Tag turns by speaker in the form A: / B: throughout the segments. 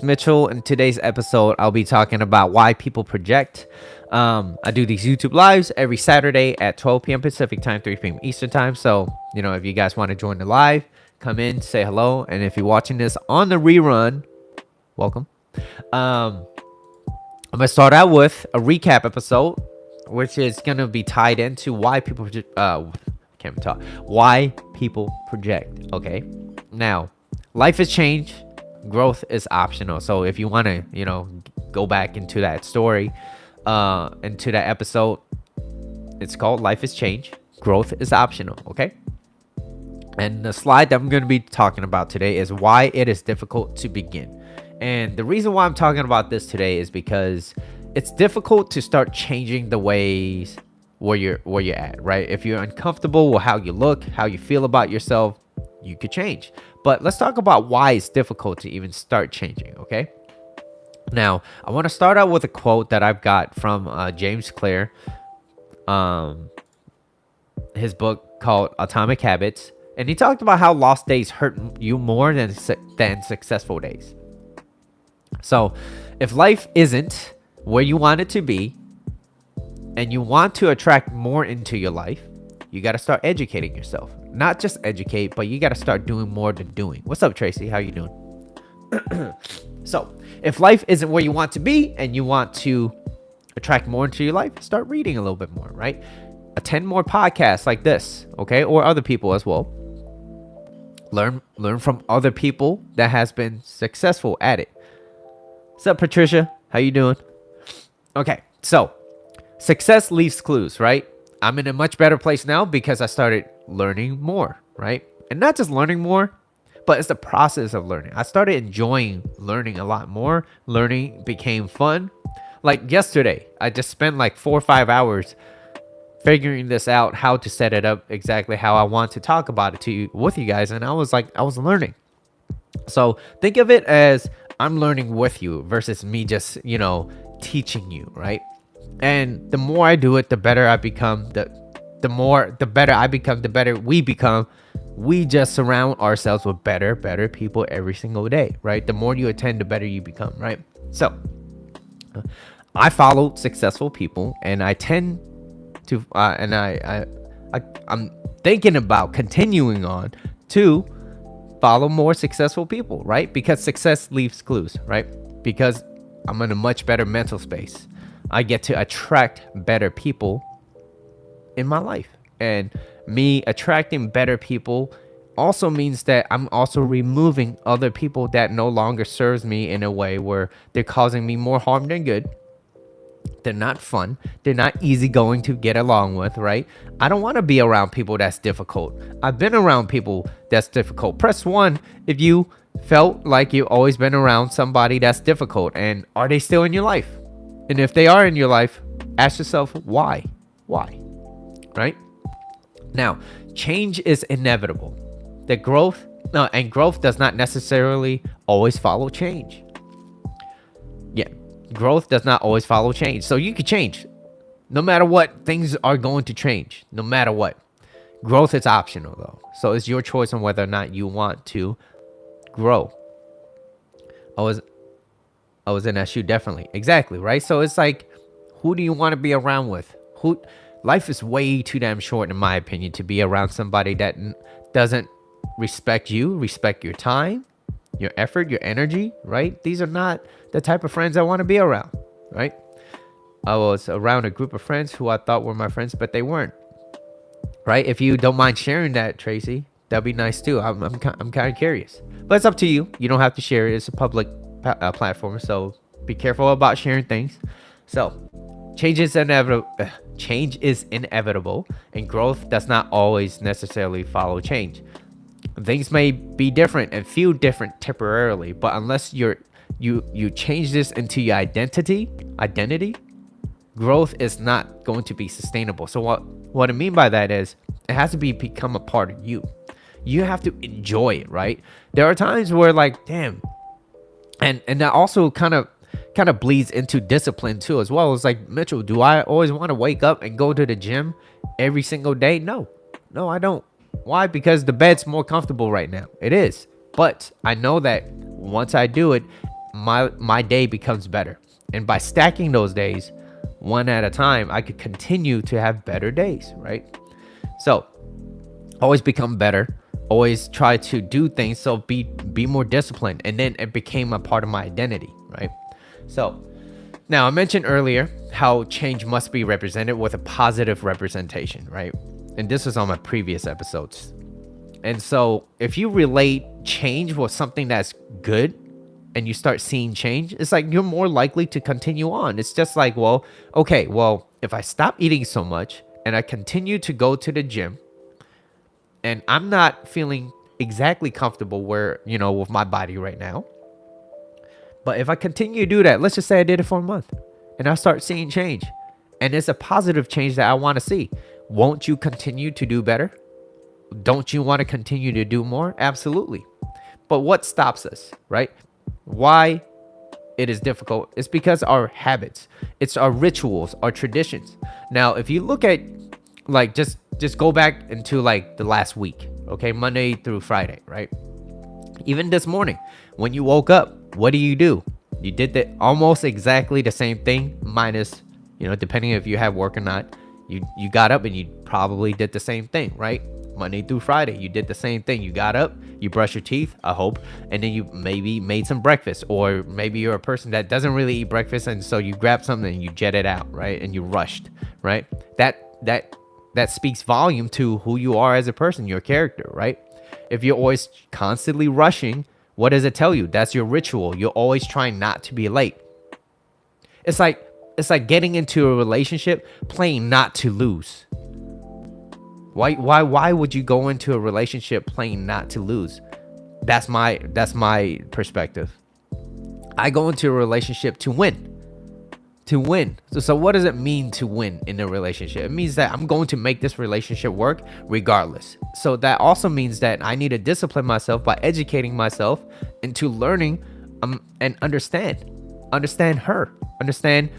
A: Mitchell. In today's episode, I'll be talking about why people project. I do these YouTube lives every Saturday at 12 p.m. Pacific time, 3 p.m. Eastern time. So, if you guys want to join the live, come in, say hello. And if you're watching this on the rerun, welcome. I'm going to start out with a recap episode, which is going to be tied into why people project. Can't even talk. Why people project. Okay. Now, life has changed. Growth is optional. So if you want to, go back into that story, into that episode, it's called Life is Change. Growth is optional. Okay. And the slide that I'm going to be talking about today is why it is difficult to begin. And the reason why I'm talking about this today is because it's difficult to start changing the ways where you're at, right? If you're uncomfortable with how you look, how you feel about yourself, you could change. But let's talk about why it's difficult to even start changing, okay? Now, I want to start out with a quote that I've got from James Clear, his book called Atomic Habits, and he talked about how lost days hurt you more than successful days. So, if life isn't where you want it to be, and you want to attract more into your life, you got to start educating yourself. Not just educate, but you got to start doing more than doing. What's up, Tracy? How you doing? So, if life isn't where you want to be and you want to attract more into your life, start reading a little bit more, right? Attend more podcasts like this, okay? Or other people as well. Learn from other people that has been successful at it. What's up, Patricia? How you doing? Okay, so success leaves clues, right? I'm in a much better place now because I started learning more, right? And not just learning more, but it's the process of learning. I started enjoying learning a lot more. Learning became fun. Like yesterday, I just spent like 4 or 5 hours figuring this out, how to set it up exactly how I want to talk about it with you guys. And I was learning. So think of it as I'm learning with you versus me just, teaching you, right? And the more I do it, the better I become. The better I become, the better we become. We just surround ourselves with better people every single day, right? The more you attend, the better you become, right? So I follow successful people, and I tend to, I'm thinking about continuing on to follow more successful people, right? Because success leaves clues, right? Because I'm in a much better mental space. I get to attract better people in my life. And me attracting better people also means that I'm also removing other people that no longer serves me in a way where they're causing me more harm than good. They're not fun. They're not easygoing to get along with, right? I don't want to be around people that's difficult. I've been around people that's difficult. Press 1 if you felt like you've always been around somebody that's difficult. And are they still in your life? And if they are in your life, ask yourself why. Why? Right? Now, change is inevitable. Growth does not necessarily always follow change. Yeah, growth does not always follow change. So you can change. No matter what, things are going to change. No matter what. Growth is optional though. So it's your choice on whether or not you want to grow. I was in that shoe, definitely. Exactly, right? So it's like, who do you want to be around with? Life is way too damn short, in my opinion, to be around somebody that doesn't respect you, respect your time, your effort, your energy, right? These are not the type of friends I want to be around, right? I was around a group of friends who I thought were my friends, but they weren't, right? If you don't mind sharing that, Tracy, that'd be nice too. I'm kind of curious, but it's up to you. You don't have to share it. It's a public platform, so be careful about sharing things. So change is inevitable, and growth does not always necessarily follow change. Things may be different and feel different temporarily, but unless you change this into your identity, growth is not going to be sustainable. So what I mean by that is it has to become a part of you. You have to enjoy it, right? There are times where like, damn, and that also kind of bleeds into discipline too as well. It's like, Mitchell, do I always want to wake up and go to the gym every single day? No, I don't. Why? Because the bed's more comfortable right now. It is. But I know that once I do it, my day becomes better. And by stacking those days one at a time, I could continue to have better days, right? So always become better, always try to do things, so be more disciplined. And then it became a part of my identity, right? So now I mentioned earlier how change must be represented with a positive representation, right? And this was on my previous episodes. And so if you relate change with something that's good and you start seeing change, it's like you're more likely to continue on. It's just like, well, okay, well, if I stop eating so much and I continue to go to the gym and I'm not feeling exactly comfortable where, with my body right now, but if I continue to do that, let's just say I did it for a month and I start seeing change and it's a positive change that I want to see, won't you continue to do better? Don't you want to continue to do more? Absolutely. But what stops us, right? Why it is difficult is because our habits, it's our rituals, our traditions. Now, if you look at like just go back into like the last week, okay, Monday through Friday, right? Even this morning, when you woke up, what do? You did almost exactly the same thing, minus, depending if you have work or not. You got up and you probably did the same thing, right? Monday through Friday, you did the same thing. You got up, you brush your teeth, I hope, and then you maybe made some breakfast, or maybe you're a person that doesn't really eat breakfast, and so you grab something and you jet it out, right? And you rushed, right? That speaks volume to who you are as a person, your character, right? If you're always constantly rushing, what does it tell you? That's your ritual. You're always trying not to be late. It's like getting into a relationship playing not to lose. Why would you go into a relationship playing not to lose? That's my perspective. I go into a relationship to win. So what does it mean to win in a relationship? It means that I'm going to make this relationship work regardless. So that also means that I need to discipline myself by educating myself into learning and understand her, understand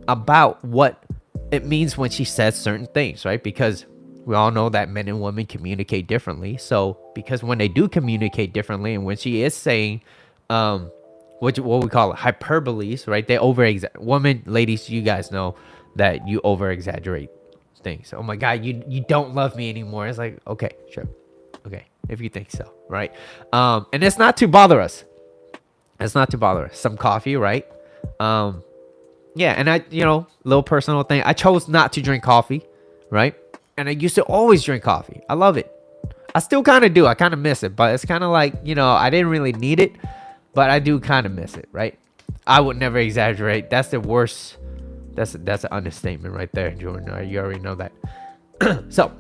A: about what it means when she says certain things, right? Because we all know that men and women communicate differently. So because when they do communicate differently, and when she is saying what we call it, hyperboles, right? They women, ladies, you guys know that you over exaggerate things. Oh my God, you don't love me anymore. It's like, okay, sure. Okay, if you think so, right? And it's not to bother us. Some coffee, right? Yeah, and I, little personal thing. I chose not to drink coffee, right? And I used to always drink coffee. I love it. I still kind of do. I kind of miss it, but it's kind of like, I didn't really need it, but I do kind of miss it, right? I would never exaggerate. That's the worst. That's an understatement right there, Jordan. You already know that. So,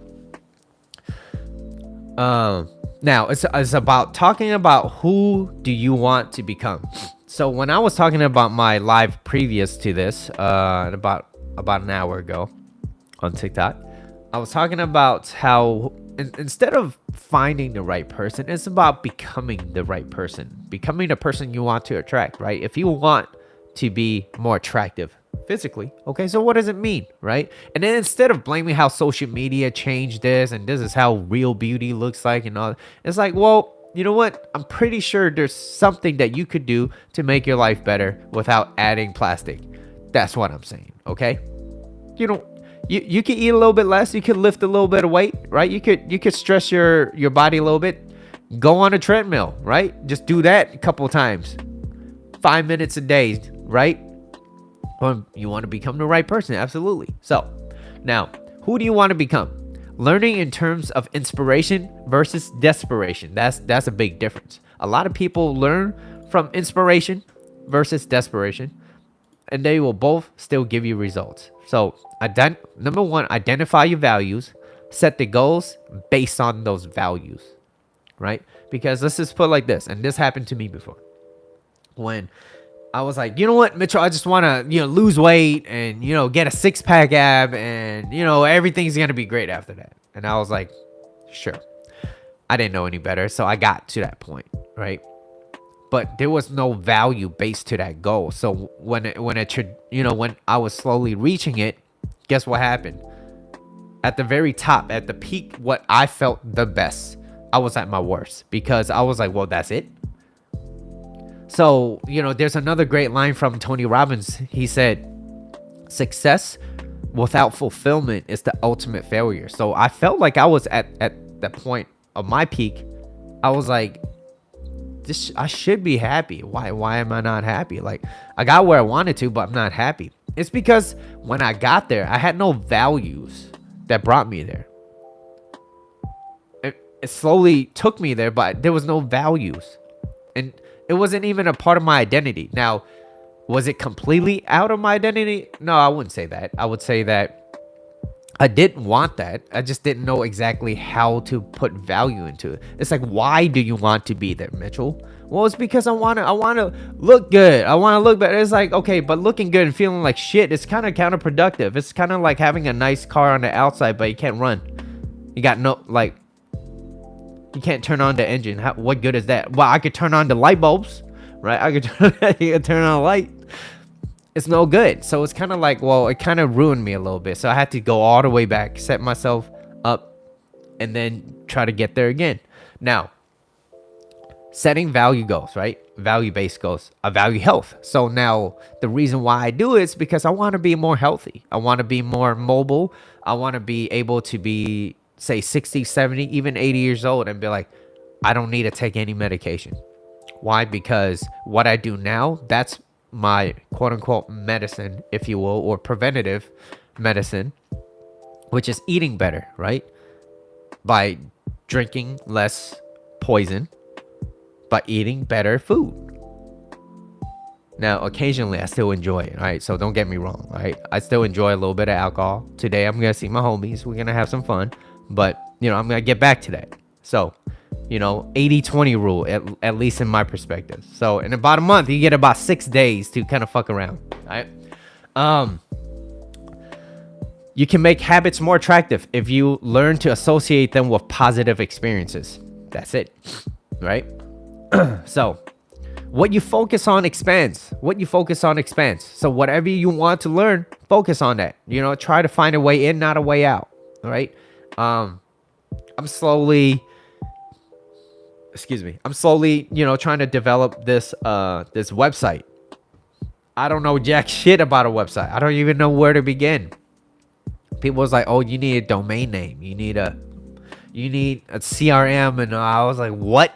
A: now it's about talking about who do you want to become. So when I was talking about my live previous to this, about an hour ago on TikTok, I was talking about how instead of finding the right person, it's about becoming the right person, becoming the person you want to attract, right? If you want to be more attractive physically, okay, so what does it mean, right? And then instead of blaming how social media changed this and this is how real beauty looks like and all, it's like, well, you know what? I'm pretty sure there's something that you could do to make your life better without adding plastic. That's what I'm saying, okay? You could eat a little bit less. You could lift a little bit of weight, right? You could stress your body a little bit. Go on a treadmill, right? Just do that a couple of times. 5 minutes a day, right? Well, you want to become the right person, absolutely. So, now, who do you want to become? Learning in terms of inspiration versus desperation. That's a big difference. A lot of people learn from inspiration versus desperation, and they will both still give you results. So, number one, identify your values, set the goals based on those values, right? Because let's just put it like this, and this happened to me before. When I was like, you know what, Mitchell, I just want to, lose weight and, get a 6-pack ab and, everything's going to be great after that. And I was like, sure. I didn't know any better. So I got to that point, right? But there was no value based to that goal. So when I was slowly reaching it, guess what happened? At the very top, at the peak, what I felt the best, I was at my worst because I was like, well, that's it. So, there's another great line from Tony Robbins. He said, success without fulfillment is the ultimate failure. So I felt like I was at that point of my peak. I was like, I should be happy. Why am I not happy? Like, I got where I wanted to, but I'm not happy. It's because when I got there, I had no values that brought me there. It slowly took me there, but there was no values. And it wasn't even a part of my identity. Now, was it completely out of my identity? No, I wouldn't say that. I would say that I didn't want that. I just didn't know exactly how to put value into it. It's like, why do you want to be there, Mitchell? Well, it's because I want to look good. I want to look better. It's like, okay, but looking good and feeling like shit is kind of counterproductive. It's kind of like having a nice car on the outside, but you can't run. You got you can't turn on the engine. What good is that? Well, I could turn on the light bulbs, right? I could turn on a light. It's no good. So it's kind of like, well, it kind of ruined me a little bit. So I had to go all the way back, set myself up, and then try to get there again. Now, setting value goals, right? Value-based goals. I value health. So now the reason why I do it is because I want to be more healthy. I want to be more mobile. I want to be able to be, say, 60, 70, even 80 years old and be like, I don't need to take any medication. Why? Because what I do now, that's my quote unquote medicine, if you will, or preventative medicine, which is eating better, right? By drinking less poison, by eating better food. Now, occasionally I still enjoy it, right? So don't get me wrong, right? I still enjoy a little bit of alcohol. Today I'm going to see my homies. We're going to have some fun, but I'm going to get back to that. So, 80-20 rule, at least in my perspective. So in about a month, you get about 6 days to kind of fuck around, right? You can make habits more attractive if you learn to associate them with positive experiences. That's it, right? So what you focus on expands. So whatever you want to learn, focus on that. Try to find a way in, not a way out, all right? I'm slowly, trying to develop this website. I don't know jack shit about a website. I don't even know where to begin. People was like, oh, you need a domain name. You need a CRM. And I was like, what?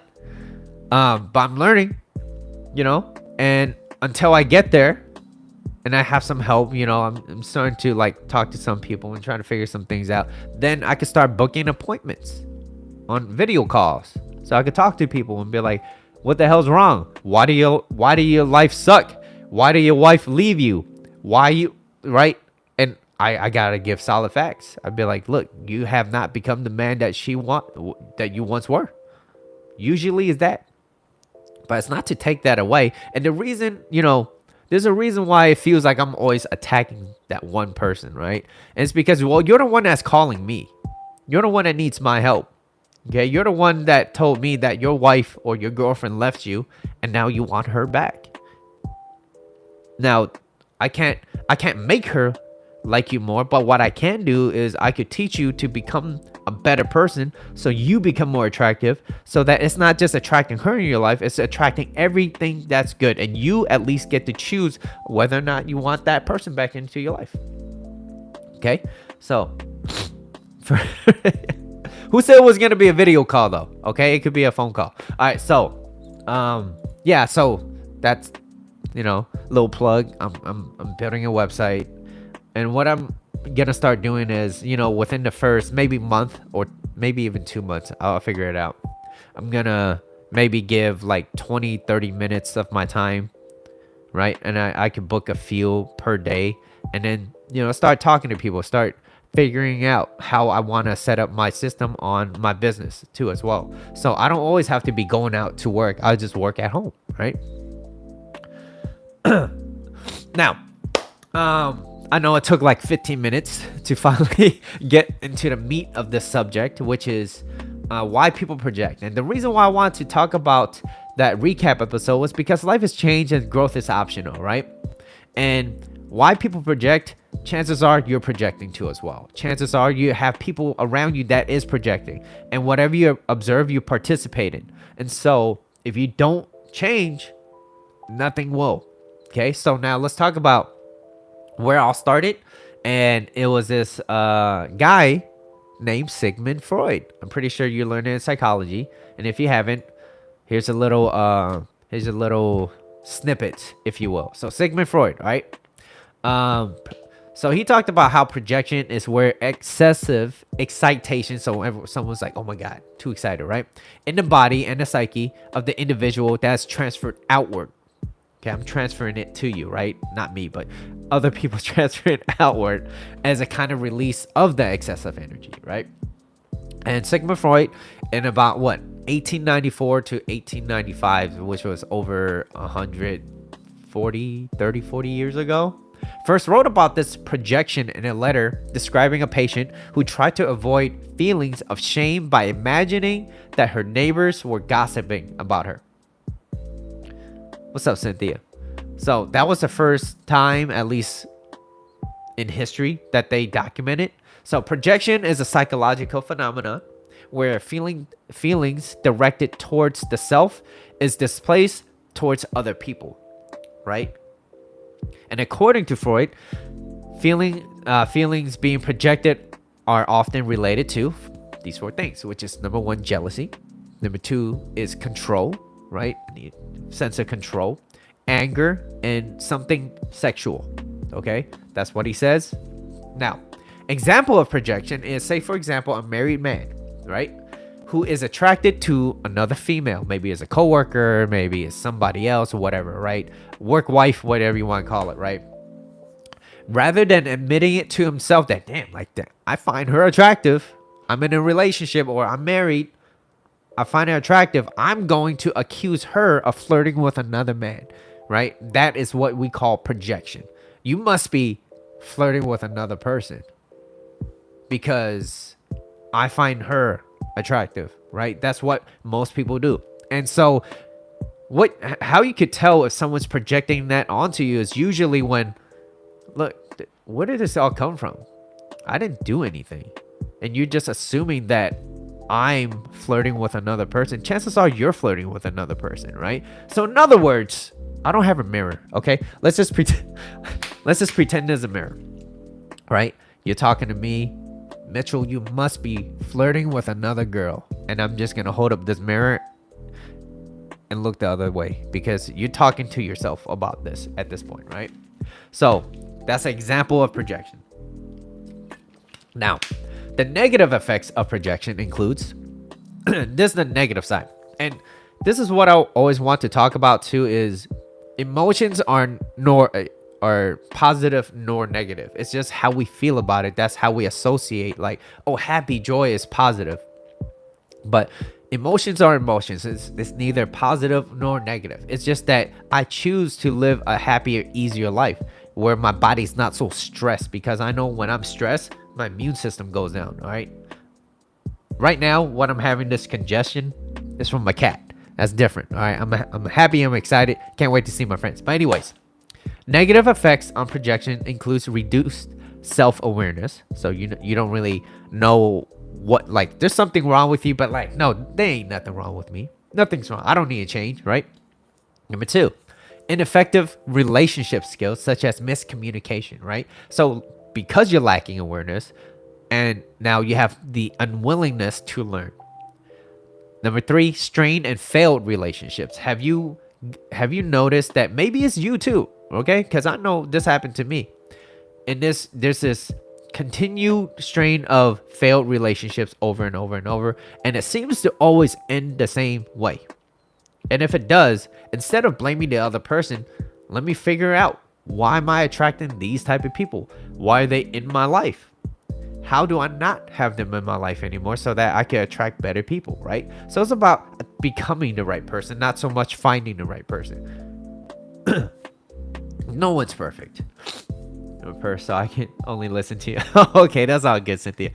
A: But I'm learning, and until I get there and I have some help, I'm starting to talk to some people and trying to figure some things out. Then I could start booking appointments on video calls. So I could talk to people and be like, what the hell's wrong? Why do your life suck? Why did your wife leave you? Right? And I gotta give solid facts. I'd be like, look, you have not become the man that you once were. Usually is that. But it's not to take that away. And the reason, there's a reason why it feels like I'm always attacking that one person, right? And it's because, well, you're the one that's calling me. You're the one that needs my help. Okay, you're the one that told me that your wife or your girlfriend left you and now you want her back. Now, I can't make her like you more, but what I can do is I could teach you to become a better person so you become more attractive, so that it's not just attracting her in your life, it's attracting everything that's good, and you at least get to choose whether or not you want that person back into your life. Okay, so who said it was gonna be a video call though? Okay, it could be a phone call. All right, so yeah, so that's little plug. I'm building a website, and what I'm gonna start doing is, within the first maybe month or maybe even 2 months, I'll figure it out. I'm gonna maybe give 20-30 minutes of my time, right? And I could book a few per day, and then start talking to people, start figuring out how I want to set up my system on my business too as well. So I don't always have to be going out to work. I just work at home, right? Now, I know it took 15 minutes to finally get into the meat of this subject, which is why people project. And the reason why I want to talk about that recap episode was because life has changed and growth is optional, right? And why people project, chances are you're projecting too as well. Chances are you have people around you that is projecting. And whatever you observe, you participate in. And so if you don't change, Nothing will. Okay, so now let's talk about where all started. And it was this guy named Sigmund Freud. I'm pretty sure you learned it in psychology. And if you haven't, here's a little snippet, if you will. So Sigmund Freud, right? Um, so he talked about how projection is where excessive excitation, so someone's like, oh my God, too excited, right? In the body and the psyche of the individual that's transferred outward. Okay, I'm transferring it to you, right? Not me, but other people transfer it outward as a kind of release of the excessive energy, right? And Sigmund Freud, in about what, 1894 to 1895, which was over 40 years ago, first wrote about this projection in a letter describing a patient who tried to avoid feelings of shame by imagining that her neighbors were gossiping about her. What's up, Cynthia? So that was the first time, at least in history, that they documented. So projection is a psychological phenomenon where feelings directed towards the self is displaced towards other people, right? And according to Freud, feelings being projected are often related to these four things, which is number one, jealousy. Number two is control, right? Sense of control, anger, and something sexual. Okay, that's what he says. Now, example of projection is, say for example, a married man, right, who is attracted to another female, maybe as a coworker, maybe as somebody else, or whatever, right? Work wife, whatever you want to call it, right? Rather than admitting it to himself that, damn, like that, I find her attractive, I'm in a relationship or I'm married, I find her attractive, I'm going to accuse her of flirting with another man, right? That is what we call projection. You must be flirting with another person because I find her attractive, right? That's what most people do. And so how you could tell if someone's projecting that onto you is usually when, look, where did this all come from? I didn't do anything. And you're just assuming that I'm flirting with another person. Chances are you're flirting with another person, right? So in other words, I don't have a mirror, okay? Let's just pretend there's a mirror, right? You're talking to me, Mitchell, you must be flirting with another girl. And I'm just going to hold up this mirror and look the other way because you're talking to yourself about this at this point, right? So that's an example of projection. Now, the negative effects of projection includes, this is the negative side. And this is what I always want to talk about too, is emotions are positive nor negative. It's just how we feel about it. That's how we associate, like, oh, happy, joy is positive. But emotions are emotions. It's neither positive nor negative. It's just that I choose to live a happier, easier life where my body's not so stressed, because I know when I'm stressed, my immune system goes down. All right. Right now, when I'm having this congestion, is from my cat. That's different. All right. I'm happy. I'm excited. Can't wait to see my friends. But anyways, negative effects on projection includes reduced self-awareness. So you don't really know what, like, there's something wrong with you, but like, no, there ain't nothing wrong with me. Nothing's wrong. I don't need to change, right? Number two, ineffective relationship skills such as miscommunication, right? So because you're lacking awareness, and now you have the unwillingness to learn. Number three, strained and failed relationships. Have you noticed that maybe it's you too? Okay, because I know this happened to me. And there's this continued strain of failed relationships over and over and over, and it seems to always end the same way. And if it does, instead of blaming the other person, let me figure out, why am I attracting these type of people? Why are they in my life? How do I not have them in my life anymore so that I can attract better people, right? So it's about becoming the right person, not so much finding the right person. No one's perfect. So I can only listen to you. Okay, that's all good, Cynthia.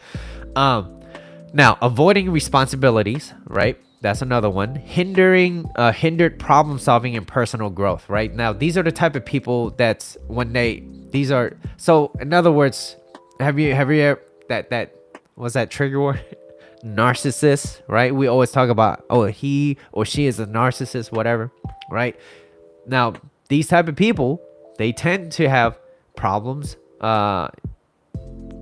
A: Now, avoiding responsibilities, right? That's another one. Hindered problem solving and personal growth, right? Now, these are the type of people that's so in other words, have you ever that what's that trigger word? Narcissist, right? We always talk about, oh, he or she is a narcissist, whatever, right? Now, these type of people, they tend to have problems,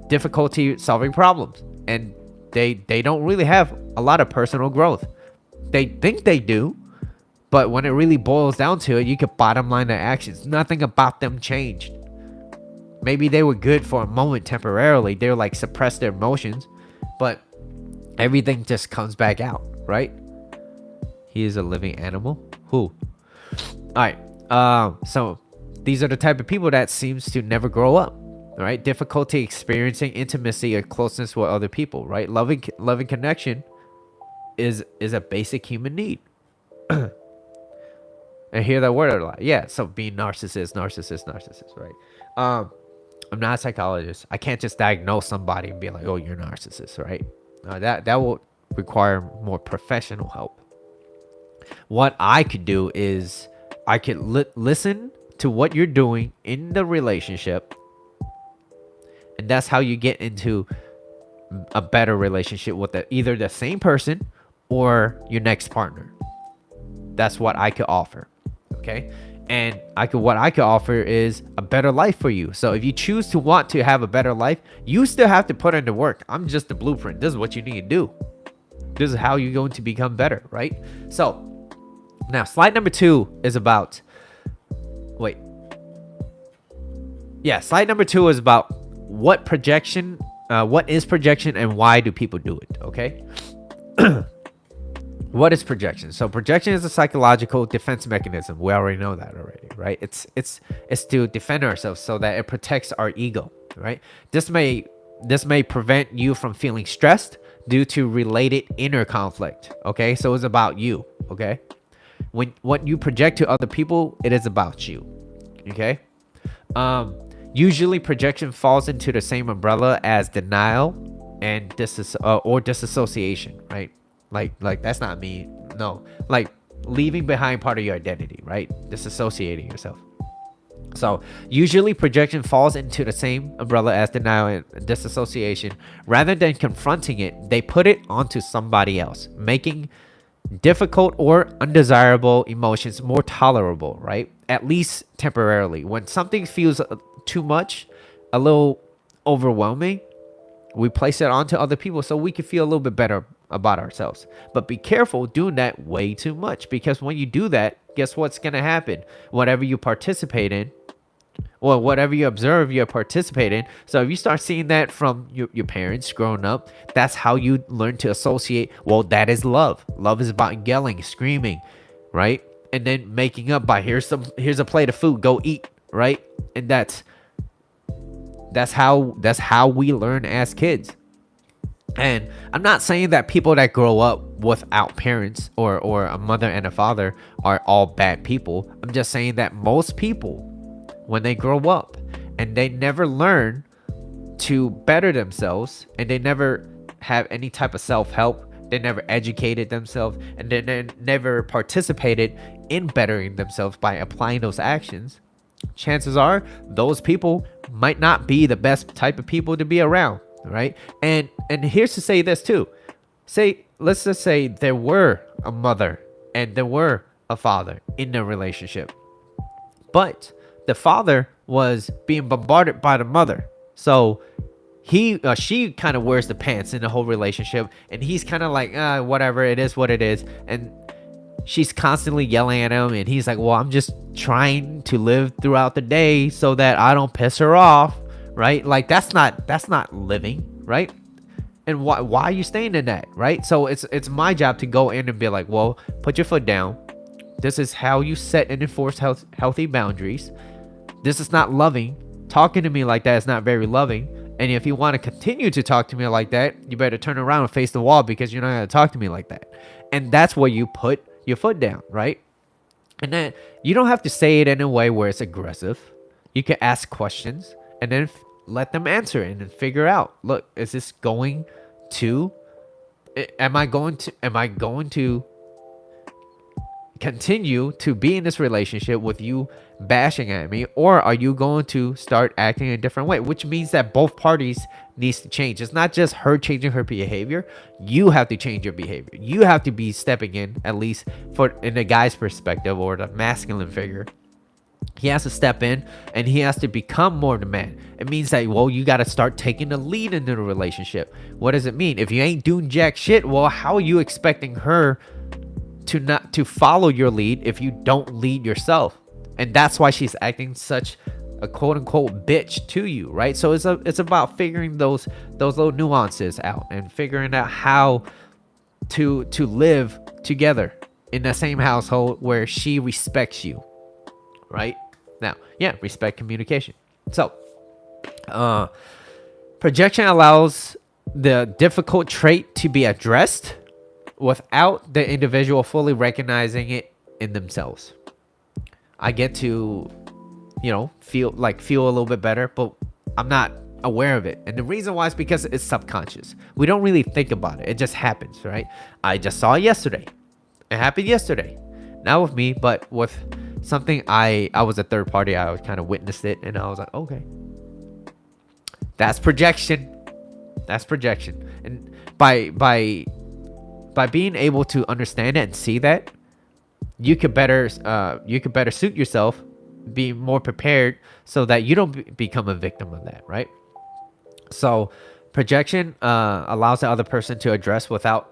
A: difficulty solving problems, and they don't really have a lot of personal growth. They think they do, but when it really boils down to it, you could bottom line their actions. Nothing about them changed. Maybe they were good for a moment temporarily. They were like suppress their emotions, but everything just comes back out, right? He is a living animal. Who? All right. So these are the type of people that seems to never grow up, right? Difficulty experiencing intimacy or closeness with other people, right? Loving connection is a basic human need. I hear that word a lot. Yeah. So being narcissist, right? I'm not a psychologist. I can't just diagnose somebody and be like, "Oh, you're a narcissist," right? That will require more professional help. What I could do is I could listen to what you're doing in the relationship, and that's how you get into a better relationship with either the same person or your next partner. That's what I could offer. Okay. And what I could offer is a better life for you. So if you choose to want to have a better life, you still have to put in the work. I'm just the blueprint. This is what you need to do. This is how you're going to become better, right? So now slide number 2 is about, slide number 2 is about what is projection and why do people do it, okay? What is projection? So projection is a psychological defense mechanism. We already know that already, right? It's to defend ourselves so that it protects our ego, right? This may prevent you from feeling stressed due to related inner conflict, okay? So it's about you, okay? When what you project to other people, it is about you, okay? Usually projection falls into the same umbrella as denial and disassociation, right? Like that's not me. No, like leaving behind part of your identity, right? Disassociating yourself. So usually projection falls into the same umbrella as denial and disassociation. Rather than confronting it, they put it onto somebody else, making difficult or undesirable emotions more tolerable, right? At least temporarily. When something feels too much, a little overwhelming, we place it onto other people so we can feel a little bit better about ourselves. But be careful doing that way too much, because when you do that, guess what's going to happen? Whatever you participate in, or whatever you observe, you participate in. So if you start seeing that from your parents growing up, that's how you learn to associate. Well, that is love. Love is about yelling, screaming, right? And then making up by here's a plate of food, go eat, right? And that's how we learn as kids. And I'm not saying that people that grow up without parents or a mother and a father are all bad people. I'm just saying that most people, when they grow up and they never learn to better themselves, and they never have any type of self-help, they never educated themselves, and they never participated in bettering themselves by applying those actions, chances are those people might not be the best type of people to be around, right? And here's to say this too. Let's just say there were a mother and there were a father in the relationship, but the father was being bombarded by the mother, so she kind of wears the pants in the whole relationship, and he's kind of like, whatever, it is what it is. And she's constantly yelling at him, and he's like, well, I'm just trying to live throughout the day so that I don't piss her off, right? Like that's not living, right? And why are you staying in that, right? So it's my job to go in and be like, well, put your foot down. This is how you set and enforce healthy boundaries. This is not loving. Talking to me like that is not very loving. And if you want to continue to talk to me like that, you better turn around and face the wall, because you're not going to talk to me like that. And that's where you put your foot down, right? And then you don't have to say it in a way where it's aggressive. You can ask questions and then let them answer it and then figure out, look, is this going to, am I going to continue to be in this relationship with you bashing at me, or are you going to start acting a different way? Which means that both parties needs to change. It's not just her changing her behavior. You have to change your behavior. You have to be stepping in, at least for in the guy's perspective or the masculine figure. He has to step in and he has to become more the man. It means that, well, you got to start taking the lead into the relationship. What does it mean? If you ain't doing jack shit, well, how are you expecting her to follow your lead if you don't lead yourself? And that's why she's acting such a quote unquote bitch to you, right? So it's about figuring those little nuances out and figuring out how to live together in the same household where she respects you, right? Now, yeah, respect communication. So, projection allows the difficult trait to be addressed without the individual fully recognizing it in themselves. I get to, feel a little bit better, but I'm not aware of it. And the reason why is because it's subconscious. We don't really think about it. It just happens, right? I just saw it yesterday. It happened yesterday. Not with me, but with something I was a third party. I was kind of witnessed it, and I was like, okay, that's projection. That's projection. And by being able to understand it and see that, you could better suit yourself, be more prepared, so that you don't become a victim of that, right? So projection allows the other person to address without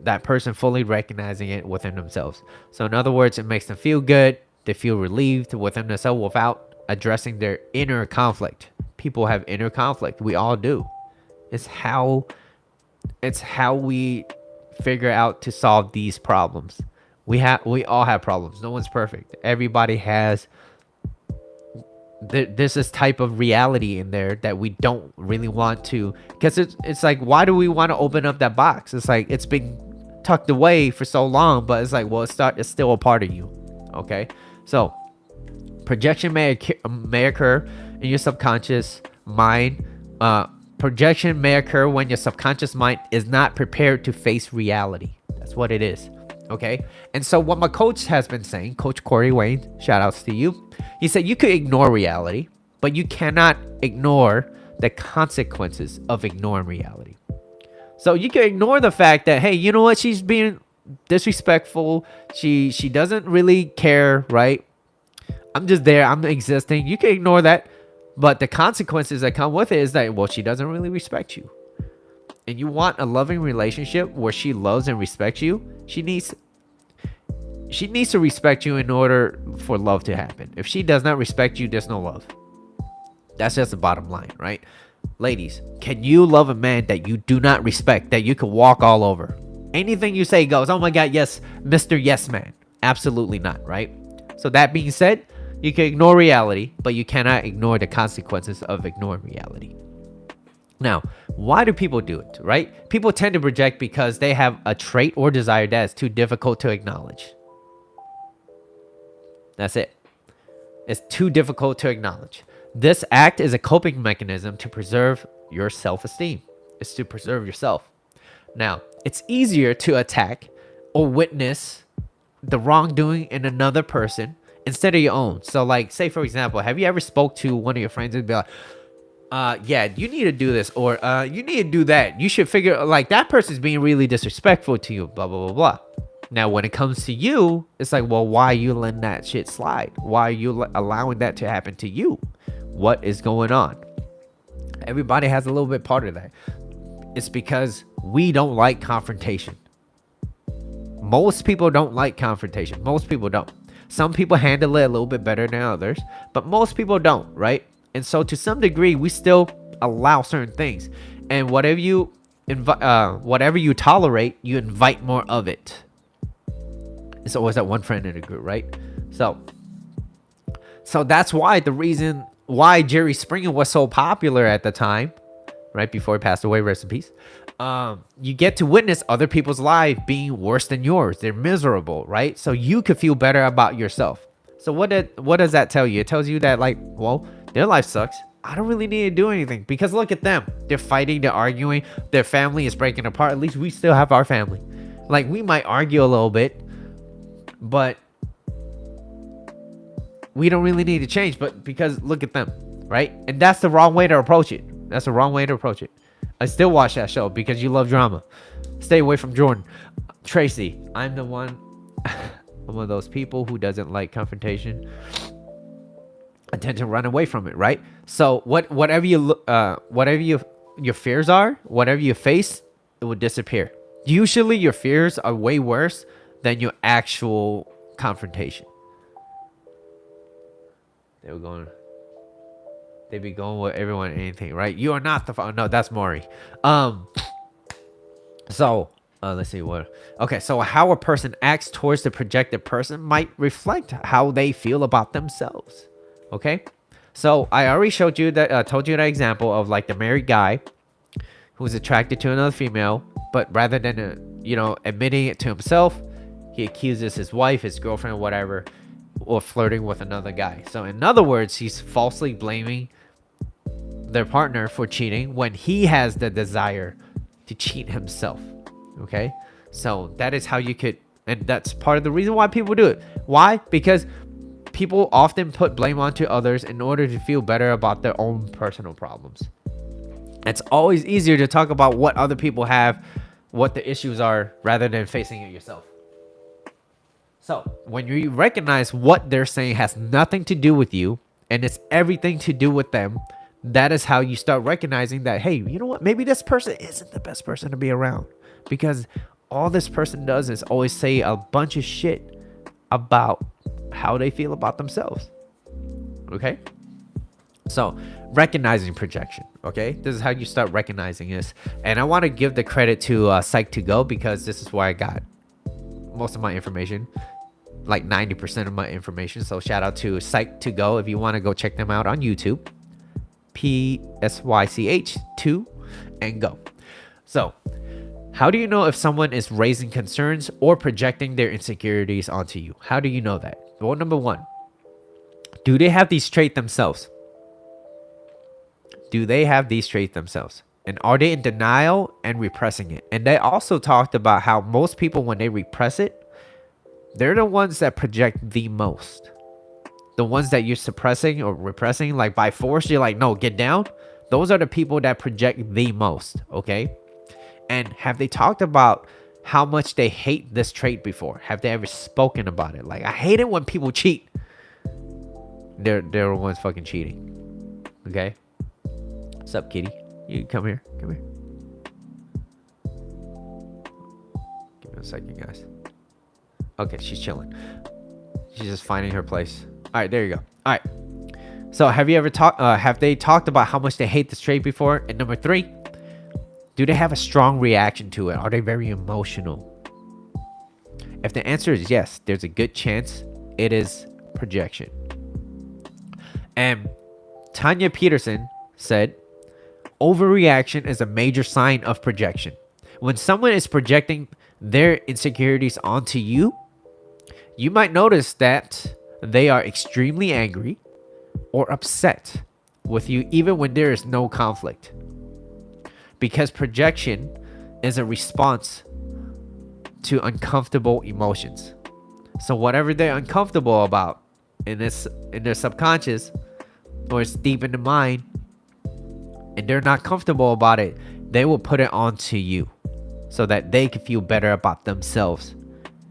A: that person fully recognizing it within themselves. So in other words, it makes them feel good. They feel relieved within themselves without addressing their inner conflict. People have inner conflict. We all do. It's how we figure out to solve these problems. We all have problems. No one's perfect. Everybody has. There's this type of reality in there that we don't really want to, because it's like, why do we want to open up that box? It's like it's been tucked away for so long, but it's like, well, it's still a part of you. Okay, so projection may occur in your subconscious mind. Projection may occur when your subconscious mind is not prepared to face reality. That's what it is. Okay, and so what my coach has been saying, Coach Corey Wayne, shout outs to you. He said you could ignore reality, but you cannot ignore the consequences of ignoring reality. So you can ignore the fact that, hey, you know what? She's being disrespectful. She doesn't really care, right? I'm just there. I'm existing. You can ignore that. But the consequences that come with it is that, well, she doesn't really respect you. And you want a loving relationship where she loves and respects you. She needs to respect you in order for love to happen. If she does not respect you, there's no love. That's just the bottom line, right? Ladies, can you love a man that you do not respect, that you can walk all over? Anything you say goes, oh my God, yes, Mr. Yes Man. Absolutely not, right? So that being said, you can ignore reality, but you cannot ignore the consequences of ignoring reality. Now, why do people do it, right? People tend to project because they have a trait or desire that is too difficult to acknowledge. That's it. It's too difficult to acknowledge. This act is a coping mechanism to preserve your self-esteem. It's to preserve yourself. Now, it's easier to attack or witness the wrongdoing in another person instead of your own. So, like, say for example, have you ever spoke to one of your friends and be like, yeah, you need to do this, or you need to do that. You should figure, like, that person's being really disrespectful to you, blah, blah, blah, blah. Now, when it comes to you, it's like, well, why are you letting that shit slide? Why are you allowing that to happen to you? What is going on? Everybody has a little bit part of that. It's because we don't like confrontation. Most people don't like confrontation. Most people don't. Some people handle it a little bit better than others, but most people don't, right? And so to some degree, we still allow certain things. And whatever you tolerate, you invite more of it. It's always that one friend in a group, right? So that's why the reason why Jerry Springer was so popular at the time, right before he passed away, rest in peace. You get to witness other people's life being worse than yours. They're miserable, right? So you could feel better about yourself. So what does that tell you? It tells you that, like, well, their life sucks. I don't really need to do anything, because look at them. They're fighting, they're arguing, their family is breaking apart. At least we still have our family. Like, we might argue a little bit, But we don't really need to change, but because look at them, right? And that's the wrong way to approach it. That's the wrong way to approach it. I still watch that show because you love drama. Stay away from Jordan. Tracy, I'm the one. I'm one of those people who doesn't like confrontation. I tend to run away from it, right? So whatever your fears are, whatever you face, it will disappear. Usually your fears are way worse than your actual confrontation. They be going with everyone and anything, right? You are not the no, that's Maury. So let's see what. Okay, so how a person acts towards the projected person might reflect how they feel about themselves. Okay, so I already showed you that, told you that example of like the married guy who's attracted to another female, but rather than admitting it to himself, he accuses his wife, his girlfriend, whatever, or flirting with another guy. So in other words, he's falsely blaming their partner for cheating when he has the desire to cheat himself. Okay, so that is how you could, and that's part of the reason why people do it. Why? Because people often put blame onto others in order to feel better about their own personal problems. It's always easier to talk about what other people have, what the issues are, rather than facing it yourself. So when you recognize what they're saying has nothing to do with you and it's everything to do with them, that is how you start recognizing that, hey, you know what? Maybe this person isn't the best person to be around, because all this person does is always say a bunch of shit about how they feel about themselves. Okay? So recognizing projection. Okay? This is how you start recognizing this. And I want to give the credit to Psych2Go, because this is where I got most of my information, like 90% of my information. So shout out to Psych2Go if you want to go check them out on YouTube. PSYCH2 and go. So how do you know if someone is raising concerns or projecting their insecurities onto you? How do you know that? Well, number one, do they have these traits themselves? Do they have these traits themselves? And are they in denial and repressing it? And they also talked about how most people, when they repress it, they're the ones that project the most. The ones that you're suppressing or repressing, like by force, you're like, no, get down. Those are the people that project the most, okay? And have they talked about how much they hate this trait before? Have they ever spoken about it? Like, I hate it when people cheat. They're the ones fucking cheating, okay? What's up, kitty? You come here. Come here. Give me a second, guys. Okay, she's chilling. She's just finding her place. All right, there you go. All right. So have you ever have they talked about how much they hate this trait before? And number three, do they have a strong reaction to it? Are they very emotional? If the answer is yes, there's a good chance it is projection. And Tanya Peterson said, overreaction is a major sign of projection. When someone is projecting their insecurities onto you, you might notice that they are extremely angry or upset with you even when there is no conflict. Because projection is a response to uncomfortable emotions. So whatever they're uncomfortable about in their subconscious, or it's deep in the mind, and they're not comfortable about it, they will put it onto you so that they can feel better about themselves.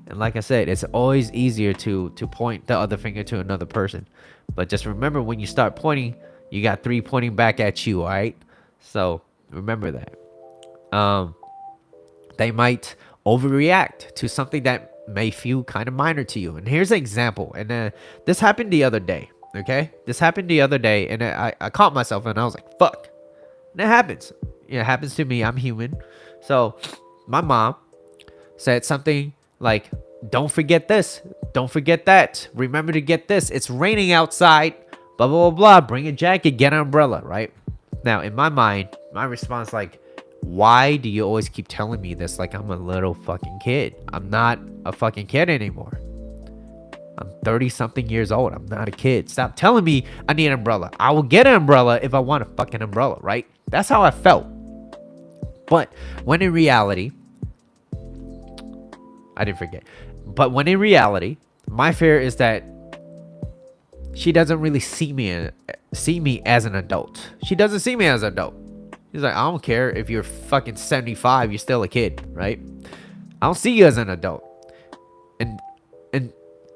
A: And like I said, it's always easier to point the other finger to another person. But just remember, when you start pointing, you got three pointing back at you, all right? So remember that. They might overreact to something that may feel kind of minor to you. And here's an example. And this happened the other day, okay? This happened the other day, and I caught myself, and I was like, fuck. And it happens. It happens to me. I'm human. So my mom said something like, don't forget this, don't forget that, remember to get this, it's raining outside, blah blah blah blah, bring a jacket, get an umbrella, right? Now in my mind, my response, like, why do you always keep telling me this like I'm a little fucking kid? I'm not a fucking kid anymore. I'm 30 something years old. I'm not a kid. Stop telling me I need an umbrella. I will get an umbrella if I want a fucking umbrella, right? That's how I felt. But when in reality, I didn't forget. But when in reality, my fear is that she doesn't really see me as an adult. She doesn't see me as an adult. She's like, I don't care if you're fucking 75, you're still a kid, right? I don't see you as an adult. And and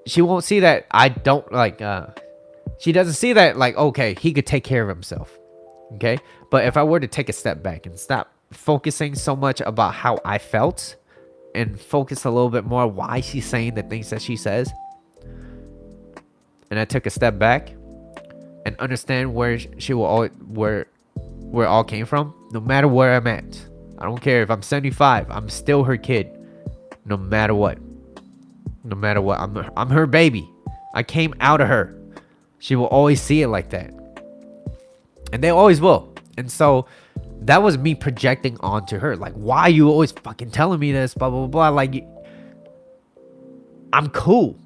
A: she won't see that I don't like she doesn't see that like, okay, he could take care of himself. Okay? But if I were to take a step back and stop focusing so much about how I felt and focus a little bit more why she's saying the things that she says, and I took a step back and understand where she will all where it all came from, no matter where I'm at. I don't care if I'm 75, I'm still her kid. No matter what. No matter what. I'm her baby. I came out of her. She will always see it like that. And they always will. And so that was me projecting onto her. Like, why are you always fucking telling me this? Blah, blah, blah. Like, I'm cool.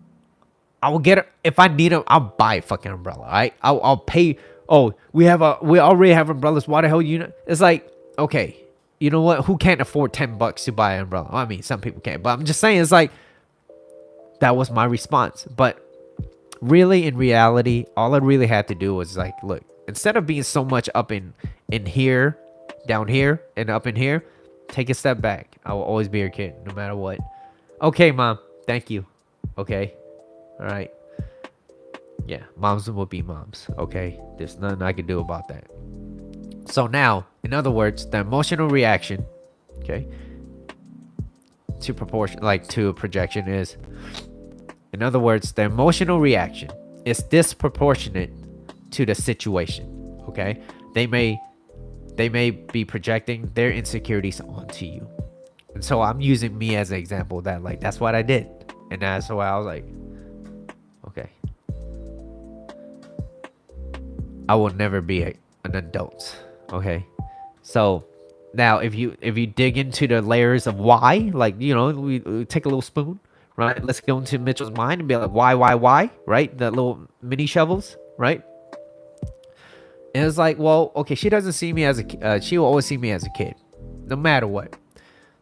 A: I will get it. If I need them, I'll buy a fucking umbrella. All right. I'll pay. Oh, we already have umbrellas. Why the hell you know? It's like, okay, you know what? Who can't afford $10 to buy an umbrella? I mean, some people can't, but I'm just saying, it's like, that was my response. But really, in reality, all I really had to do was like, look, instead of being so much up in here, down here, and up in here, take a step back. I will always be your kid, no matter what. Okay, mom. Thank you. Okay. All right. Yeah, moms will be moms. Okay. There's nothing I can do about that. So now, in other words, the emotional reaction, okay, to projection is, in other words, the emotional reaction is disproportionate to the situation. Okay, they may be projecting their insecurities onto you, and so I'm using me as an example that like that's what I did, and that's why I was like, okay, I will never be an adult. Okay, so now if you dig into the layers of why, like, you know, we take a little spoon, right? Let's go into Mitchell's mind and be like, why, right? The little mini shovels, right? And it's like, well, okay, she doesn't see me as she will always see me as a kid, no matter what.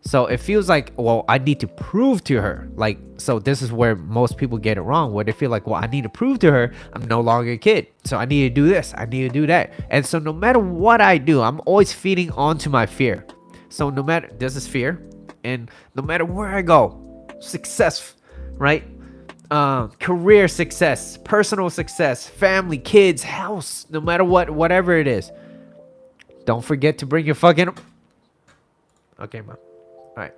A: So it feels like, well, I need to prove to her, like, so this is where most people get it wrong, where they feel like, well, I need to prove to her I'm no longer a kid. So I need to do this, I need to do that. And so no matter what I do, I'm always feeding onto my fear. So no matter, this is fear. And no matter where I go, success, right? Career success, personal success, family, kids, house, no matter what, whatever it is. Don't forget to bring your fucking... Okay, mom. Alright.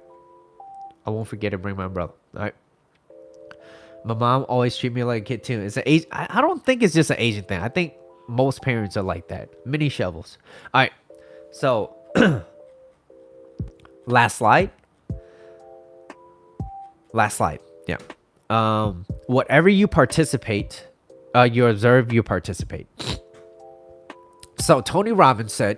A: I won't forget to bring my umbrella. Alright. My mom always treat me like a kid too. It's an age. I don't think it's just an Asian thing. I think most parents are like that. Mini shovels. Alright. So last slide. Yeah. Whatever you participate, you observe, you participate. So Tony Robbins said,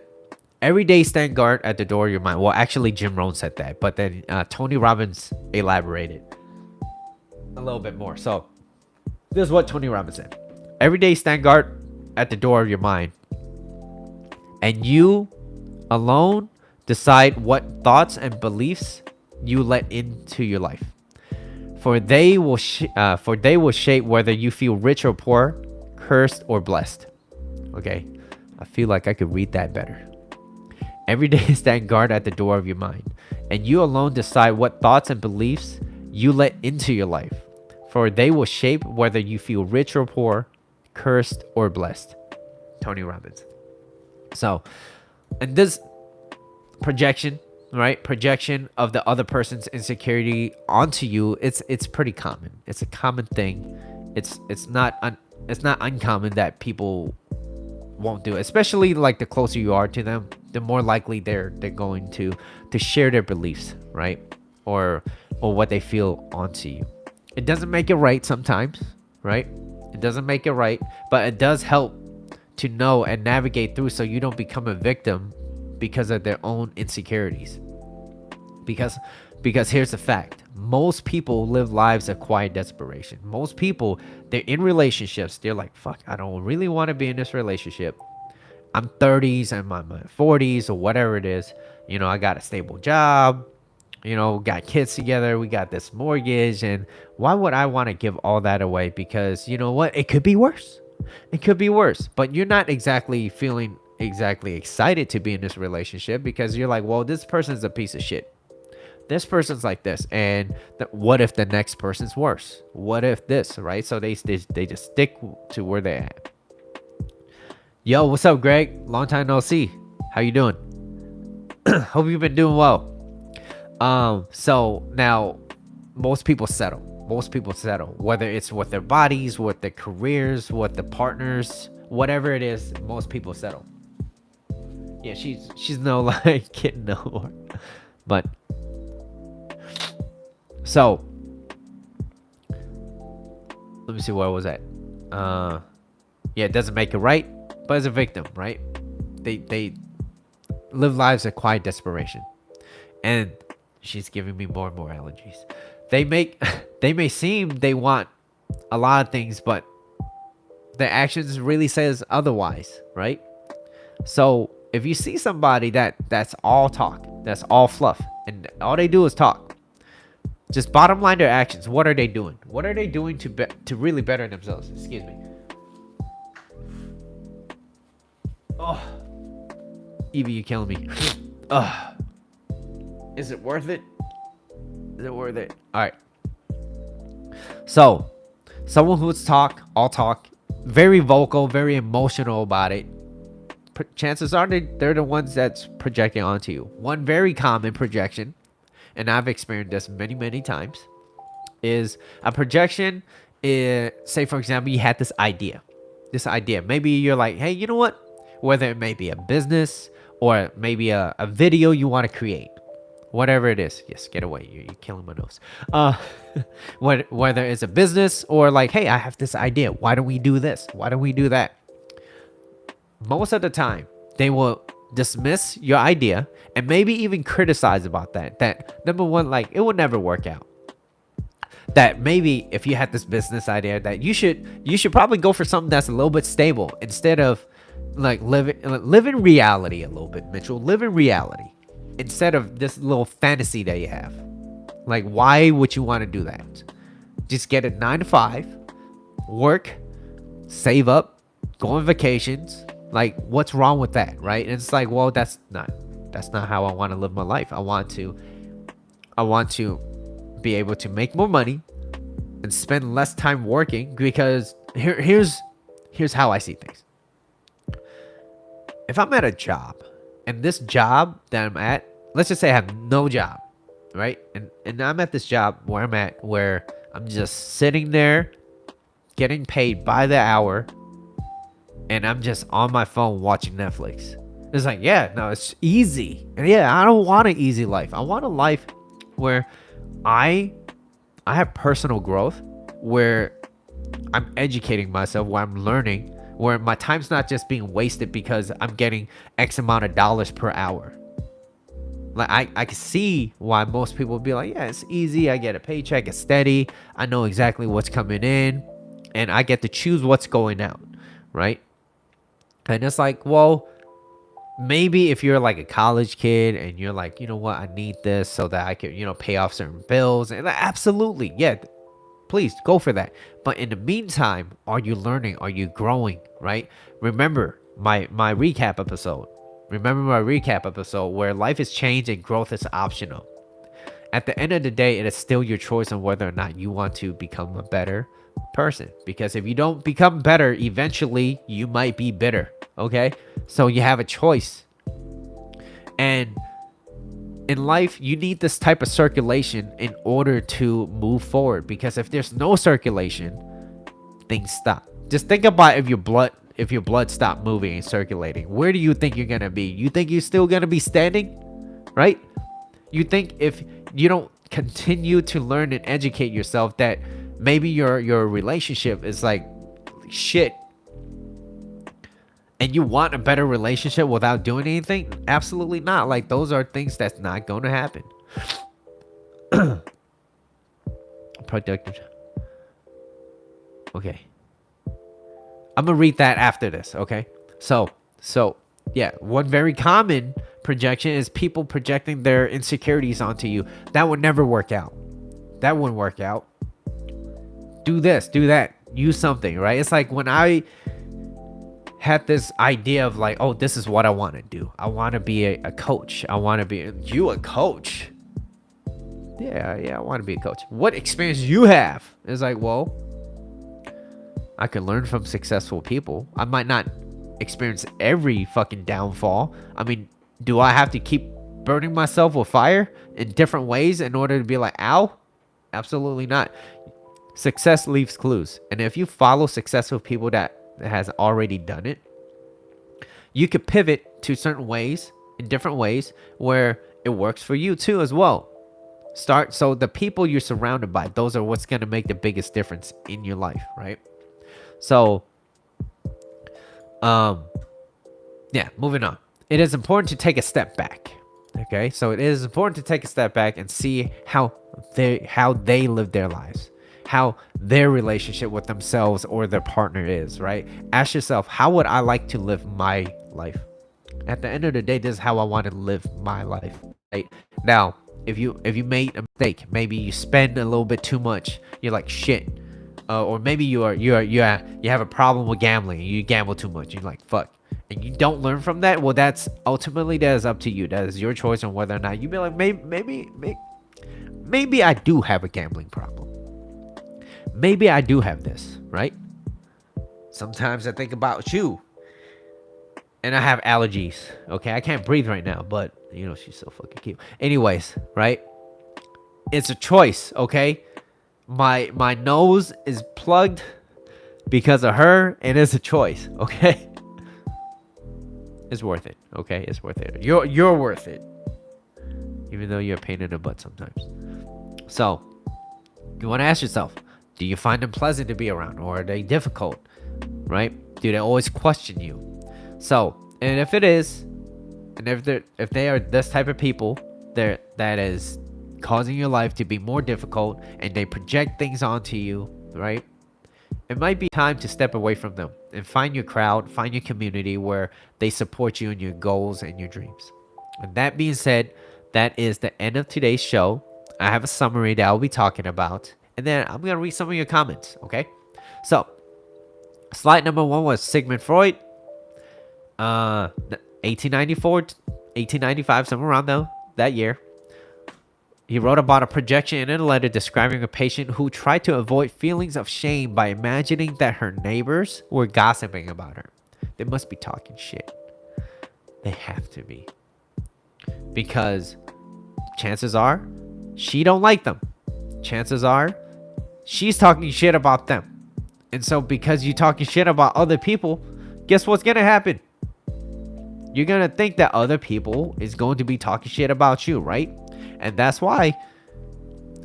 A: every day stand guard at the door of your mind. Well, actually, Jim Rohn said that, but then Tony Robbins elaborated a little bit more. So this is what Tony Robbins said. Every day stand guard at the door of your mind, and you alone decide what thoughts and beliefs you let into your life. For they will shape whether you feel rich or poor, cursed or blessed. Okay, I feel like I could read that better. Every day stand guard at the door of your mind, and you alone decide what thoughts and beliefs you let into your life. For they will shape whether you feel rich or poor, cursed or blessed. Tony Robbins. So, and this projection, right? Projection of the other person's insecurity onto you, it's pretty common. It's a common thing. It's not uncommon that people won't do it, especially like the closer you are to them, the more likely they're going to share their beliefs, right? Or what they feel onto you. It doesn't make it right sometimes, right? It doesn't make it right, but it does help to know and navigate through so you don't become a victim because of their own insecurities. Because here's the fact. Most people live lives of quiet desperation. Most people, they're in relationships. They're like, fuck, I don't really want to be in this relationship. I'm 30s and my 40s or whatever it is. You know, I got a stable job. got kids together, we got this mortgage, and why would I want to give all that away? Because you know what? It could be worse. It could be worse, but you're not exactly feeling exactly excited to be in this relationship because you're like, well, this person's a piece of shit. This person's like this, and what if the next person's worse? What if this, right? So they just stick to where they're at. Yo, what's up, Greg? Long time no see. How you doing? Hope you've been doing well. So now most people settle. Most people settle, whether it's with their bodies, with their careers, with their partners, whatever it is. Most people settle. Yeah, she's no like kid no more, but so let me see where I was at. Yeah, it doesn't make it right, but as a victim, right? They live lives of quiet desperation, and she's giving me more and more allergies. They make they may seem they want a lot of things, but their actions really says otherwise, right? So if you see somebody that's all talk, that's all fluff, and all they do is talk, just bottom line their actions. What are they doing? What are they doing to really better themselves? Excuse me. Oh, Evie, you killing me. Ugh. Is it worth it? Is it worth it? All right. So, someone who's all talk, very vocal, very emotional about it. Chances are they're the ones that's projecting onto you. One very common projection, and I've experienced this many, many times, is a projection. Say, for example, you had this idea. Maybe you're like, hey, you know what? Whether it may be a business or maybe a video you want to create. Whatever it is. Yes, get away. You're killing my nose. Whether it's a business or like, hey, I have this idea. Why don't we do this? Why don't we do that? Most of the time, they will dismiss your idea and maybe even criticize about that. That number one, like, it will never work out. That maybe if you had this business idea, that you should probably go for something that's a little bit stable instead of like live in reality a little bit, Mitchell. Live in reality instead of this little fantasy that you have. Like, why would you want to do that? Just get a 9 to 5, work, save up, go on vacations. Like, what's wrong with that, right? And it's like, well, that's not how I want to live my life. I want to be able to make more money and spend less time working, because here's how I see things. If I'm at a job, and this job that I'm at, let's just say I have no job, right? And I'm at this job where I'm just sitting there getting paid by the hour, and I'm just on my phone watching Netflix. It's like, yeah, no, it's easy. And yeah, I don't want an easy life. I want a life where I have personal growth, where I'm educating myself, where I'm learning, where my time's not just being wasted because I'm getting X amount of dollars per hour. Like, I can see why most people would be like, yeah, it's easy. I get a paycheck, it's steady. I know exactly what's coming in, and I get to choose what's going out, right? And it's like, well, maybe if you're like a college kid and you're like, you know what, I need this so that I can, pay off certain bills. And absolutely, yeah, please go for that. But in the meantime, are you learning? Are you growing, right? Remember my recap episode. Where life is changed and growth is optional. At the end of the day, it is still your choice on whether or not you want to become a better person. Because if you don't become better, eventually you might be bitter. Okay? So you have a choice. And in life, you need this type of circulation in order to move forward. Because if there's no circulation, things stop. Just think about if your blood stopped moving and circulating. Where do you think you're gonna be? You think you're still gonna be standing? Right? You think if you don't continue to learn and educate yourself that maybe your relationship is like shit, and you want a better relationship without doing anything? Absolutely not. Like, those are things that's not going to happen. Productive. Okay. I'm going to read that after this, okay? So Yeah, one very common projection is people projecting their insecurities onto you. That would never work out. That wouldn't work out. Do this, do that, use something, right? It's like when I had this idea of like, oh, this is what I want to do. I want to be a coach. I want to be you a coach. Yeah, I want to be a coach. What experience do you have? It's like, well, I can learn from successful people. I might not experience every fucking downfall. I mean, do I have to keep burning myself with fire in different ways in order to be like, ow? Absolutely not. Success leaves clues. And if you follow successful people that has already done it, you could pivot to certain ways, in different ways, where it works for you too as well. So the people you're surrounded by, those are what's going to make the biggest difference in your life, right? So, yeah, moving on. It is important to take a step back. Okay, so it is important to take a step back and see how they live their lives, how their relationship with themselves or their partner is, right? Ask yourself, how would I like to live my life? At the end of the day, this is how I want to live my life. Right? Now, if you made a mistake, maybe you spend a little bit too much, you're like shit, or maybe you have a problem with gambling, you gamble too much, you're like fuck, and you don't learn from that. Well, that is up to you. That is your choice on whether or not you be like, maybe I do have a gambling problem. Maybe I do have this, right? Sometimes I think about you, and I have allergies. Okay, I can't breathe right now, but you know she's so fucking cute. Anyways, right? It's a choice, okay? My nose is plugged because of her, and it's a choice, okay? It's worth it, okay? It's worth it. You're worth it, even though you're a pain in the butt sometimes. So you want to ask yourself, do you find them pleasant to be around, or are they difficult, right? Do they always question you? So, and if it is, and if they are this type of people that is causing your life to be more difficult, and they project things onto you, right? It might be time to step away from them and find your crowd, find your community where they support you in your goals and your dreams. And that being said, that is the end of today's show. I have a summary that I'll be talking about, and then I'm going to read some of your comments, okay? So, slide number 1 was Sigmund Freud, 1894, 1895, somewhere around that year. He wrote about a projection in a letter describing a patient who tried to avoid feelings of shame by imagining that her neighbors were gossiping about her. They must be talking shit. They have to be. Because chances are she don't like them. Chances are she's talking shit about them. And so because you talking shit about other people, guess what's going to happen? You're going to think that other people is going to be talking shit about you, right? And that's why,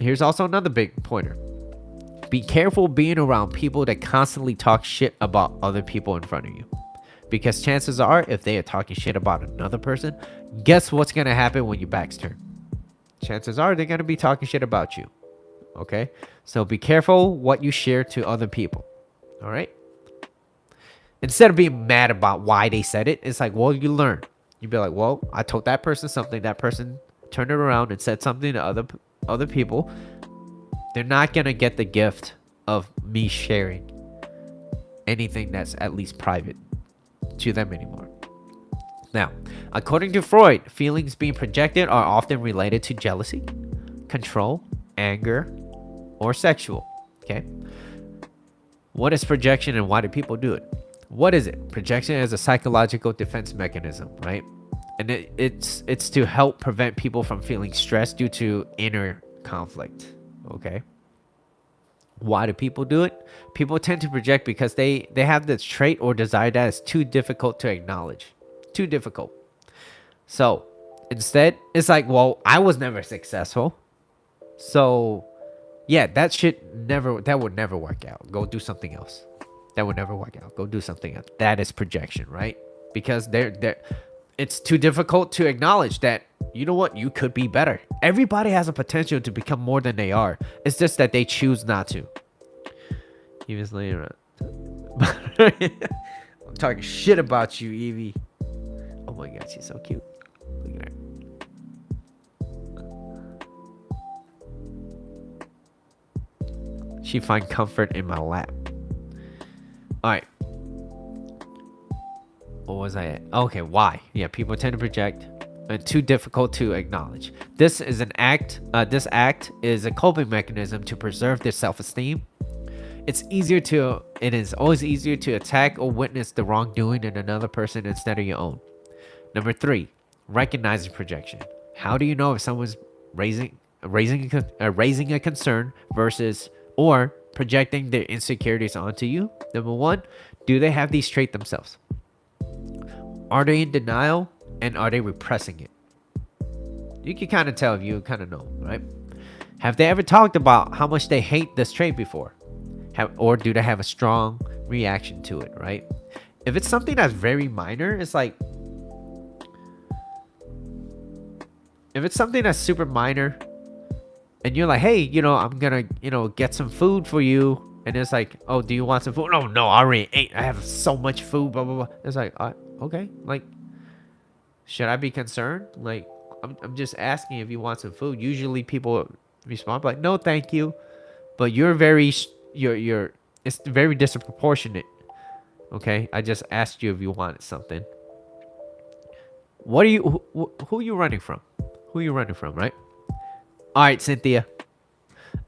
A: here's also another big pointer. Be careful being around people that constantly talk shit about other people in front of you. Because chances are, if they are talking shit about another person, guess what's going to happen when your back's turned? Chances are they're going to be talking shit about you. Okay? So be careful what you share to other people. All right? Instead of being mad about why they said it, it's like, well, you learn. You'd be like, well, I told that person something. That person turned it around and said something to other people. They're not going to get the gift of me sharing anything that's at least private to them anymore. Now, according to Freud, feelings being projected are often related to jealousy, control, anger, or sexual. Okay? What is projection and why do people do it? What is it? Projection is a psychological defense mechanism, right? And it's to help prevent people from feeling stressed due to inner conflict. Okay. Why do people do it? People tend to project because they have this trait or desire that is too difficult to acknowledge. Too difficult. So instead, it's like, well, I was never successful. So yeah, that would never work out. Go do something else. That would never work out. Go do something else. That is projection, right? Because it's too difficult to acknowledge that, you know what, you could be better. Everybody has a potential to become more than they are. It's just that they choose not to. Evie's laying around. I'm talking shit about you, Evie. my god, she's so cute. Look at her. She find comfort in my lap. All right. What was I at? Okay, why? Yeah, people tend to project and too difficult to acknowledge. This is an act. This act is a coping mechanism to preserve their self-esteem. It is always easier to attack or witness the wrongdoing in another person instead of your own. Number 3, recognizing projection. How do you know if someone's raising a concern versus or projecting their insecurities onto you? Number 1, do they have these traits themselves? Are they in denial and are they repressing it? You can kind of tell if you kind of know, right? Have they ever talked about how much they hate this trait before? Or do they have a strong reaction to it, right? If it's something that's very minor, it's like, if it's something that's super minor and you're like, hey, I'm gonna, get some food for you. And it's like, oh, do you want some food? Oh, no, I already ate. I have so much food, blah, blah, blah. It's like, okay. Like, should I be concerned? Like, I'm just asking if you want some food. Usually people respond like, no, thank you. But you're it's very disproportionate. Okay, I just asked you if you wanted something. Who are you running from? Who are you running from, right? All right, Cynthia.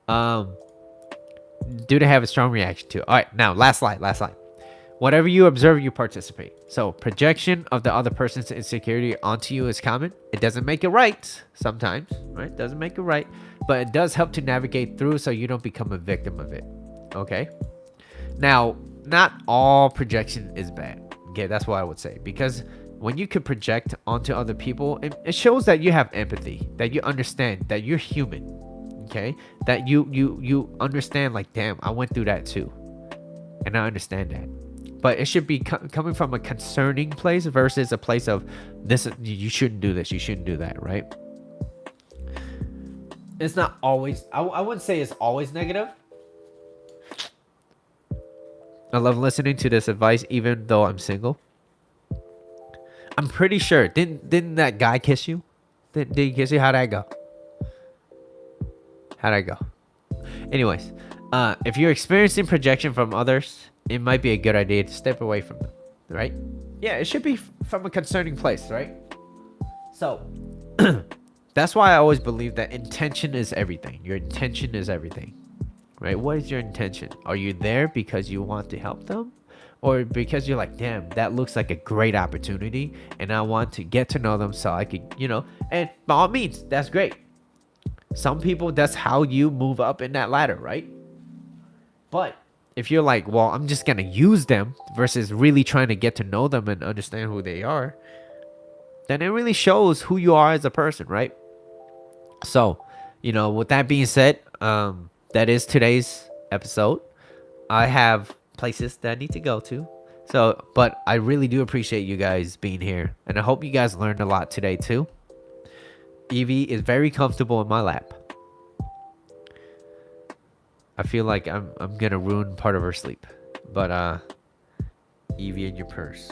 A: Do they have a strong reaction to it? All right, now last slide. Whatever you observe, you participate. So projection of the other person's insecurity onto you is common. It doesn't make it right sometimes, right? Doesn't make it right, but it does help to navigate through so you don't become a victim of it. Okay. Now, not all projection is bad. Okay, that's what I would say. Because when you can project onto other people, it shows that you have empathy, that you understand, that you're human. Okay, that you understand, like, damn, I went through that too, and I understand that. But it should be coming from a concerning place versus a place of this. You shouldn't do this. You shouldn't do that. Right? It's not always. I wouldn't say it's always negative. I love listening to this advice, even though I'm single. I'm pretty sure. Didn't that guy kiss you? Did he kiss you? How'd that go? Anyways, if you're experiencing projection from others, it might be a good idea to step away from them, right? Yeah, it should be from a concerning place, right? So, that's why I always believe that intention is everything. Your intention is everything, right? What is your intention? Are you there because you want to help them? Or because you're like, damn, that looks like a great opportunity and I want to get to know them so I could, and by all means, that's great. Some people, that's how you move up in that ladder, right? But if you're like, well, I'm just going to use them versus really trying to get to know them and understand who they are, then it really shows who you are as a person, right? So, with that being said, that is today's episode. I have places that I need to go to. So, but I really do appreciate you guys being here. And I hope you guys learned a lot today too. Evie is very comfortable in my lap. I feel like I'm gonna ruin part of her sleep. But Evie in your purse.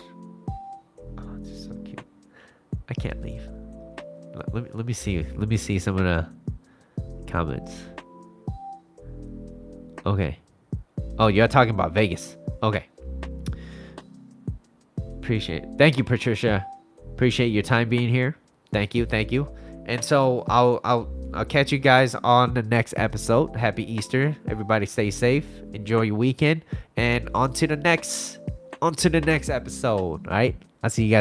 A: Oh, this is so cute. I can't leave. Let me see. Let me see some of the comments. Okay. Oh, you're talking about Vegas. Okay. Appreciate it. Thank you, Patricia. Appreciate your time being here. Thank you. And so I'll catch you guys on the next episode. Happy Easter. Everybody stay safe. Enjoy your weekend. And on to the next episode. All right. I'll see you guys.